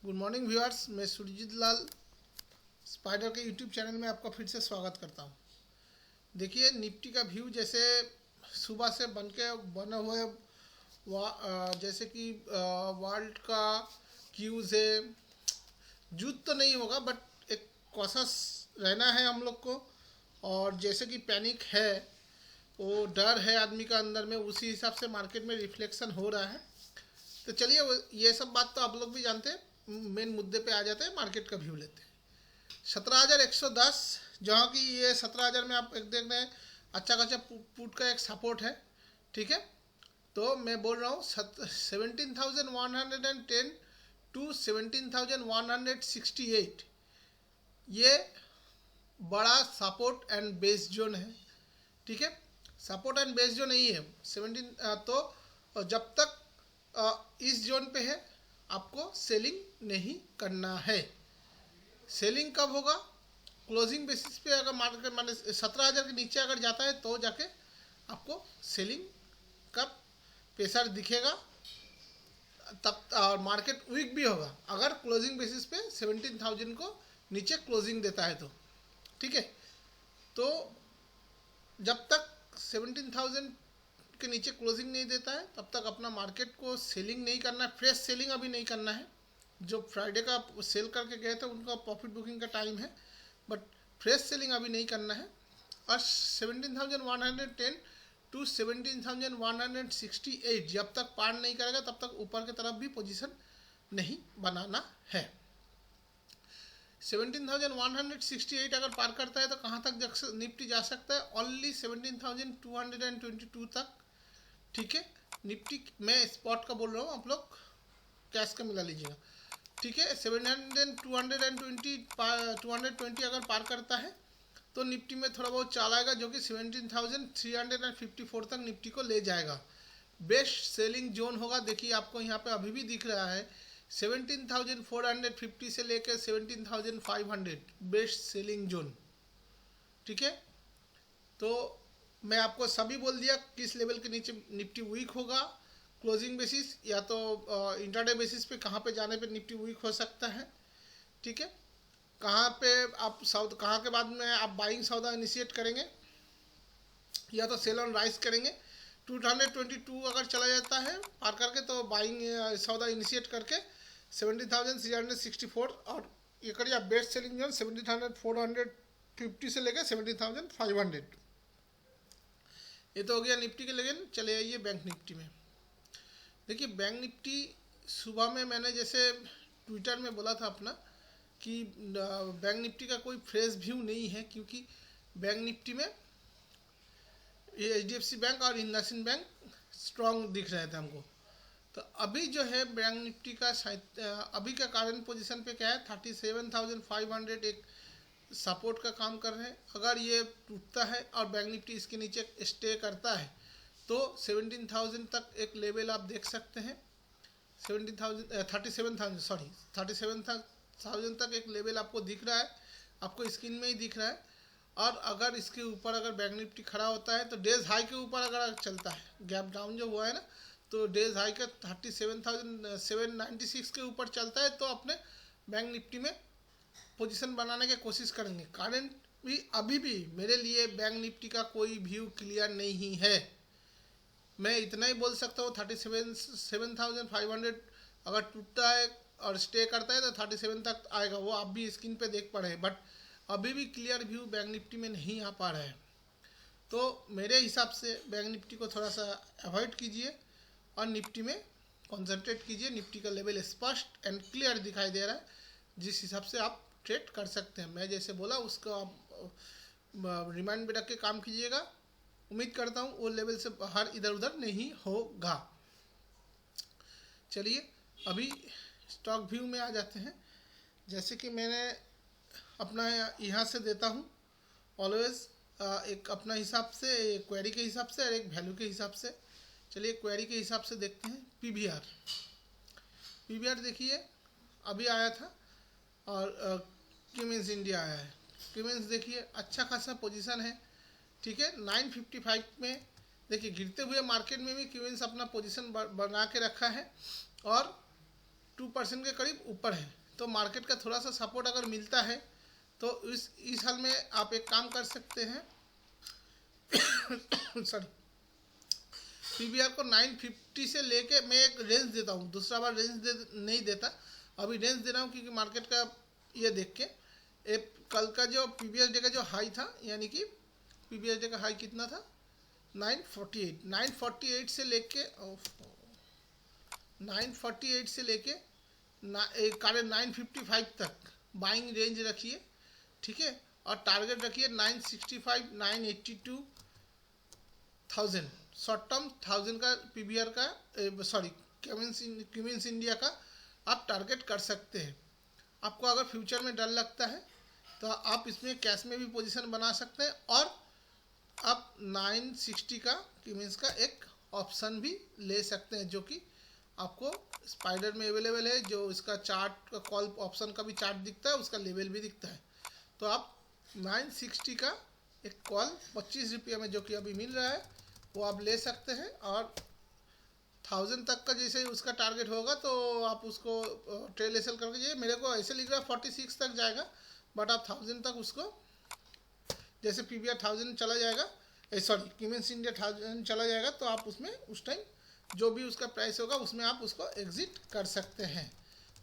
Good morning viewers, मैं सुरजीत लाल spider के YouTube channel में आपका फिर से स्वागत करता हूं। देखिए, निफ्टी का व्यू जैसे सुबह से बने हुए जैसे कि वर्ल्ड का क्यूज है। जूत तो नहीं होगा, बट एक कॉशस रहना है हम लोग को। और जैसे कि पैनिक है, वो डर है आदमी का अंदर में, उसी हिसाब से मार्केट में रिफ्लेक्शन हो रहा है। तो चलिए, ये सब बात तो आप लोग भी जानते हैं। मेन मुद्दे पे आ जाते हैं, मार्केट का व्यू लेते हैं। 17,110, जहाँ की ये 17,000 में आप एक देख रहे हैं, अच्छा खासा पुट का एक सपोर्ट है। ठीक है, तो मैं बोल रहा हूँ 17,110 टू 17,168, ये बड़ा सपोर्ट एंड बेस जोन है। ठीक है, सपोर्ट एंड बेस जोन नहीं है 17। तो जब तक इस जोन पे है, आपको सेलिंग नहीं करना है। सेलिंग कब होगा? क्लोजिंग बेसिस पे अगर मार्केट माने 17,000 के नीचे अगर जाता है तो जाके आपको सेलिंग का प्रेशर दिखेगा, तब। और मार्केट वीक भी होगा अगर क्लोजिंग बेसिस पे 17,000 को नीचे क्लोजिंग देता है तो। ठीक है, तो जब तक 17,000 के नीचे क्लोजिंग नहीं देता है, तब तक अपना मार्केट को सेलिंग नहीं करना है। फ्रेश सेलिंग अभी नहीं करना है। जो फ्राइडे का सेल करके गए थे, उनका प्रॉफिट बुकिंग का टाइम है, बट फ्रेश सेलिंग अभी नहीं करना है। और 17,110 टू 17,168 जब तक पार नहीं करेगा, तब तक ऊपर की तरफ भी पोजीशन नहीं बनाना है। 17,168 अगर पार करता है तो कहाँ तक निफ्टी जा सकता है? ओनली 17,222 तक। ठीक है, निफ्टी मैं स्पॉट का बोल रहा हूँ, आप लोग कैश का मिला लीजिएगा। ठीक है, 220 अगर पार करता है तो निफ्टी में थोड़ा बहुत चाल आएगा, जो कि 17,354 तक निफ्टी को ले जाएगा। बेस्ट सेलिंग जोन होगा। देखिए, आपको यहाँ पे अभी भी दिख रहा है 17,450 से लेकर 17,500 बेस्ट सेलिंग जोन। ठीक है, तो मैं आपको सभी बोल दिया किस लेवल के नीचे निफ्टी वीक होगा, क्लोजिंग बेसिस या तो इंट्राडे बेसिस पे कहाँ पे जाने पे निफ्टी वीक हो सकता है। ठीक है, कहाँ पे आप कहाँ के बाद में आप बाइंग सौदा इनिशिएट करेंगे या तो सेल ऑन राइज करेंगे। 222 अगर चला जाता है पार करके, तो बाइंग सौदा इनिशिएट करके 17,364 और ये करिए आप बेस्ट सेलिंग जोन 17,450 से लेकर 17,500। ये तो हो गया निफ्टी के। लेकिन चले आइए बैंक निफ्टी में। देखिए, बैंक निफ्टी सुबह में मैंने जैसे ट्विटर में बोला था अपना कि बैंक निफ्टी का कोई फ्रेश व्यू नहीं है, क्योंकि बैंक निफ्टी में ये HDFC बैंक और इंडसइंड बैंक स्ट्रॉन्ग दिख रहे थे हमको। तो अभी जो है बैंक निफ्टी का अभी का कारण पोजीशन पे क्या है, 37,500 एक सपोर्ट का काम कर रहे हैं। अगर ये टूटता है और बैंक निफ्टी इसके नीचे स्टे करता है तो 17,000 तक एक लेवल आप देख सकते हैं। 37,000 तक एक लेवल आपको दिख रहा है, आपको स्क्रीन में ही दिख रहा है। और अगर इसके ऊपर अगर बैंक निफ्टी खड़ा होता है तो डेज हाई के ऊपर अगर चलता है, गैप डाउन जो हुआ है ना, तो डेज हाई का 37,796 के ऊपर चलता है, तो अपने बैंक निफ्टी में पोजीशन बनाने की कोशिश करेंगे। कारण भी अभी भी मेरे लिए बैंक निफ्टी का कोई व्यू क्लियर नहीं है। मैं इतना ही बोल सकता हूँ, 7,500 अगर टूटता है और स्टे करता है तो 37 तक आएगा, वो आप भी स्क्रीन पे देख पा रहे हैं। बट अभी भी क्लियर व्यू बैंक निफ्टी में नहीं आ पा रहा है। तो मेरे हिसाब से बैंक निफ्टी को थोड़ा सा अवॉइड कीजिए और निफ्टी में कॉन्सेंट्रेट कीजिए। निफ्टी का लेवल स्पष्ट एंड क्लियर दिखाई दे रहा है, जिस हिसाब से आप ट्रेड कर सकते हैं। मैं जैसे बोला उसको आप रिमाइंड में रख के काम कीजिएगा। उम्मीद करता हूँ वो लेवल से बाहर इधर उधर नहीं होगा। चलिए, अभी स्टॉक व्यू में आ जाते हैं। जैसे कि मैंने अपना यहाँ से देता हूँ ऑलवेज एक अपना हिसाब से, एक क्वेरी के हिसाब से और एक वैल्यू के हिसाब से। चलिए, क्वेरी के हिसाब से देखते हैं। पीवीआर देखिए अभी आया था और क्यूमिंस इंडिया आया है। क्यूमिंस देखिए अच्छा खासा पोजीशन है। ठीक है, 955 में देखिए गिरते हुए मार्केट में भी क्यूमिंस अपना पोजीशन बना के रखा है। और 2% के करीब ऊपर है। तो मार्केट का थोड़ा सा सपोर्ट अगर मिलता है तो इस हाल में आप एक काम कर सकते हैं सॉरी, पीवीआर को 950 से लेके मैं एक रेंज देता हूँ, दूसरा बार रेंज नहीं देता, अभी रेंज दे रहा हूँ क्योंकि मार्केट का ये देख के। एक कल का जो प्रीवियस डे का जो हाई था, यानी कि प्रीवियस डे का हाई कितना था 948 से लेके 948 से लेके कार्य 955 तक बाइंग रेंज रखिए, ठीक है। और टारगेट रखिए 965 982,000 शॉर्ट टर्म 1000 का पीवीआर का सॉरी क्यूमिंस इंडिया का आप टारगेट कर सकते हैं। आपको अगर फ्यूचर में डर लगता है तो आप इसमें कैश में भी पोजीशन बना सकते हैं, और आप 960 का क्यूमिंस का एक ऑप्शन भी ले सकते हैं, जो कि आपको स्पाइडर में अवेलेबल है। जो इसका चार्ट का कॉल ऑप्शन का भी चार्ट दिखता है, उसका लेवल भी दिखता है। तो आप 960 का एक कॉल 25 रुपये में जो कि अभी मिल रहा है वो आप ले सकते हैं, और 1000 तक का जैसे उसका टारगेट होगा तो आप उसको ट्रेल एसएल करके जाइए। मेरे को ऐसे लिख रहा है 46 तक जाएगा, बट आप 1000 तक उसको, जैसे पीवीआर 1000 चला जाएगा, सॉरी क्यूमिंस इंडिया 1000 चला जाएगा, तो आप उसमें उस टाइम जो भी उसका प्राइस होगा उसमें आप उसको एग्जिट कर सकते हैं।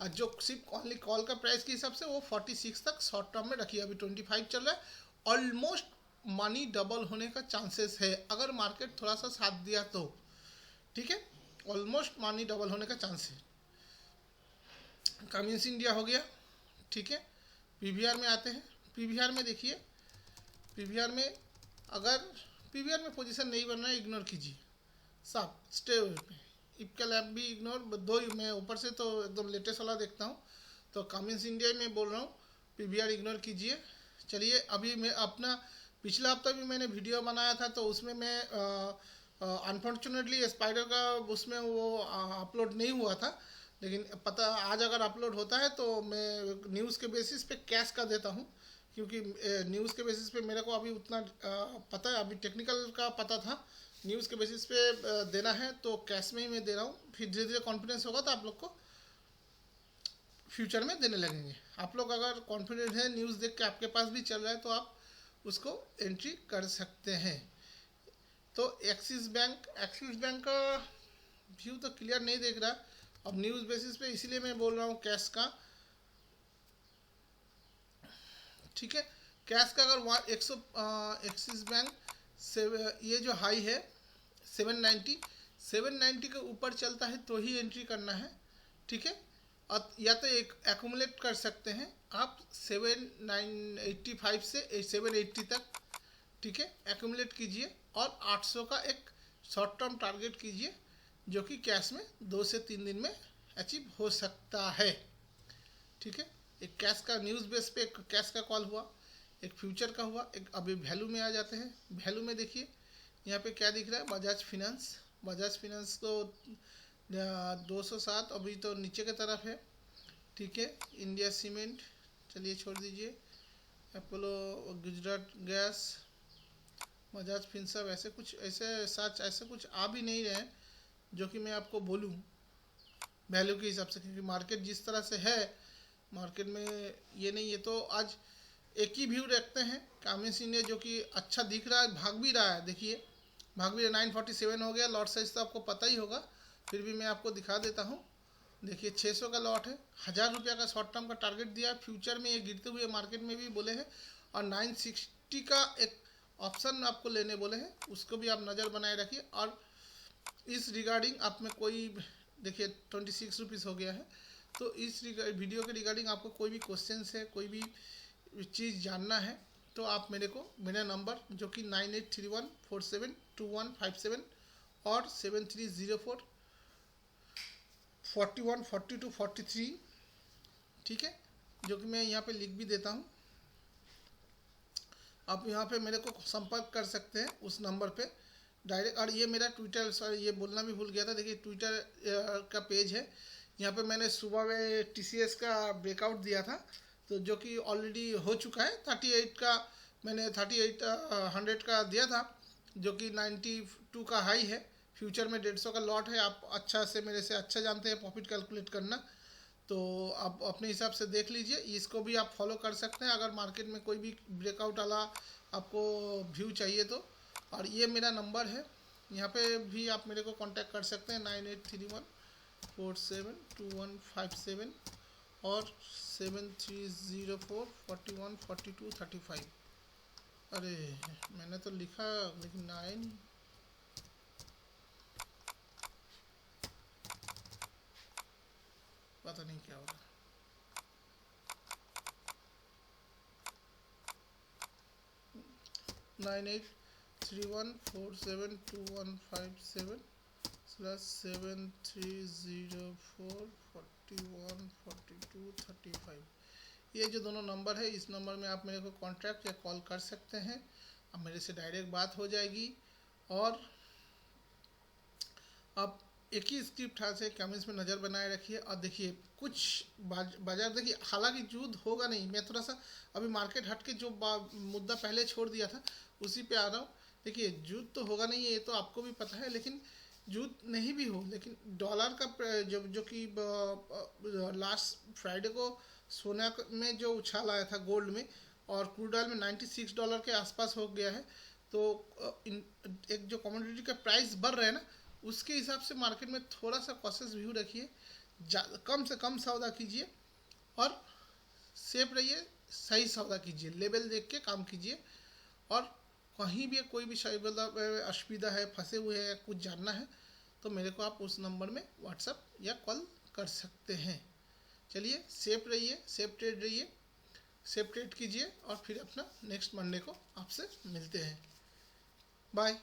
और जो सिर्फ ओनली कॉल का प्राइस के हिसाब से वो 46 तक शॉर्ट टर्म में रखिए। अभी 25 चल रहा है, ऑलमोस्ट मनी डबल होने का चांसेस है अगर मार्केट थोड़ा सा साथ दिया तो, ठीक है। ऑलमोस्ट मनी डबल होने का चांस है। क्यूमिंस इंडिया हो गया, ठीक है। पीवीआर में आते हैं। पीवीआर में देखिए, पीवीआर में अगर पीवीआर में पोजीशन नहीं बनना है इग्नोर कीजिए, साफ स्टे अवे पे। इक्वल ऐप भी इग्नोर, दो ही मैं ऊपर से तो एकदम लेटेस्ट वाला देखता हूँ, तो क्यूमिंस इंडिया में बोल रहा हूँ पीवीआर इग्नोर कीजिए। चलिए, अभी मैं अपना पिछला हफ्ता भी मैंने वीडियो बनाया था, तो उसमें मैं अनफॉर्चुनेटली स्पाइडर का उसमें वो अपलोड नहीं हुआ था, लेकिन पता आज अगर अपलोड होता है तो मैं न्यूज़ के बेसिस पे कैश का देता हूँ, क्योंकि न्यूज़ के बेसिस पे मेरे को अभी उतना पता है, अभी टेक्निकल का पता था, न्यूज़ के बेसिस पे देना है तो कैश में ही मैं दे रहा हूँ। फिर धीरे धीरे कॉन्फिडेंस होगा तो आप लोग को फ्यूचर में देने लगेंगे। आप लोग अगर कॉन्फिडेंट है, न्यूज़ देख के आपके पास भी चल रहा है, तो आप उसको एंट्री कर सकते हैं। तो एक्सिस बैंक का व्यू तो क्लियर नहीं देख रहा अब न्यूज़ बेसिस पे, इसीलिए मैं बोल रहा हूँ कैश का, ठीक है। कैश का अगर एक्सिस बैंक से ये जो हाई है 790 के ऊपर चलता है तो ही एंट्री करना है, ठीक है। और या तो एक एक्यूमुलेट कर सकते हैं आप 785 से 780 तक, ठीक है, एक्यूमुलेट कीजिए, और 800 का एक शॉर्ट टर्म टारगेट कीजिए, जो कि कैश में 2 से 3 दिन में अचीव हो सकता है, ठीक है। एक कैश का न्यूज़ बेस पे एक कैश का कॉल हुआ, एक फ्यूचर का हुआ, एक अभी वैल्यू में आ जाते हैं। वैल्यू में देखिए यहाँ पे क्या दिख रहा है, बजाज फाइनेंस तो 207 अभी तो नीचे की तरफ है, ठीक है। इंडिया सीमेंट चलिए छोड़ दीजिए, Apollo Gujarat gas, Bajaj Finserv, ऐसे कुछ ऐसे कुछ आ भी नहीं रहे हैं जो कि मैं आपको बोलूँ वैल्यू के हिसाब से, क्योंकि मार्केट जिस तरह से है, मार्केट में ये नहीं है। तो आज एक ही व्यू रखते हैं क्यूमिंस इंडिया, जो कि अच्छा दिख रहा है, भाग भी रहा है, देखिए भाग भी रहा है। 947 हो गया, लॉट साइज तो आपको पता ही होगा, फिर भी मैं आपको दिखा देता हूँ। देखिए 600 का लॉट है, 1000 रुपये का शॉर्ट टर्म का टारगेट दिया है। फ्यूचर में ये गिरते हुए मार्केट में भी बोले हैं, और 960 का एक ऑप्शन आपको लेने बोले हैं, उसको भी आप नज़र बनाए रखिए। और इस रिगार्डिंग आप में कोई, देखिए 26 रुपीज़ हो गया है, तो इस वीडियो के रिगार्डिंग आपको कोई भी क्वेश्चन है, कोई भी चीज़ जानना है, तो आप मेरा नंबर जो कि 9831472157 और 7304414243, ठीक है, जो कि मैं यहाँ पे लिख भी देता हूँ। आप यहाँ पे मेरे को संपर्क कर सकते हैं उस नंबर पे डायरेक्ट। और ये मेरा ट्विटर, सॉरी ये बोलना भी भूल गया था, देखिए ट्विटर का पेज है, यहाँ पे मैंने सुबह में TCS का ब्रेकआउट दिया था, तो जो कि ऑलरेडी हो चुका है। 38 का मैंने 3800 का दिया था, जो कि 92 का हाई है। फ्यूचर में 150 का लॉट है, आप अच्छा से मेरे से अच्छा जानते हैं प्रॉफिट कैलकुलेट करना। तो आप अपने हिसाब से देख लीजिए, इसको भी आप फॉलो कर सकते हैं अगर मार्केट में कोई भी ब्रेकआउट वाला आपको व्यू चाहिए तो। और ये मेरा नंबर है, यहाँ पे भी आप मेरे को कांटेक्ट कर सकते हैं 9831472157 और 7304414235। अरे मैंने तो लिखा लेकिन आया नहीं, पता नहीं क्या होगा। 9831472157/7304414235। ये जो दोनों नंबर है, इस नंबर में आप मेरे को कांटेक्ट या कॉल कर सकते हैं। अब मेरे से डायरेक्ट बात हो जाएगी। और अब एक ही स्क्रिप्ट से कमेंट्स में नज़र बनाए रखिए और देखिए कुछ बाजार देखिए, हालांकि युद्ध होगा नहीं। मैं थोड़ा सा अभी मार्केट हट के जो मुद्दा पहले छोड़ दिया था उसी पे आ रहा हूँ। देखिए युद्ध तो होगा नहीं, ये तो आपको भी पता है, लेकिन युद्ध नहीं भी हो, लेकिन डॉलर का जो कि लास्ट फ्राइडे को सोना में जो उछाल आया था गोल्ड में, और क्रूड ऑयल में $96 के आसपास हो गया है। तो एक जो कमोडिटी का प्राइस बढ़ रहा है ना, उसके हिसाब से मार्केट में थोड़ा सा कॉशियस व्यू रखिए, कम से कम सौदा कीजिए और सेफ रहिए, सही सौदा कीजिए, लेवल देख के काम कीजिए। और कहीं भी कोई भी असुविधा है, फंसे हुए हैं, कुछ जानना है तो मेरे को आप उस नंबर में व्हाट्सएप या कॉल कर सकते हैं। चलिए सेफ रहिए, सेफ ट्रेड रहिए, सेफ ट्रेड कीजिए और फिर अपना नेक्स्ट मंडे को आपसे मिलते हैं। बाय।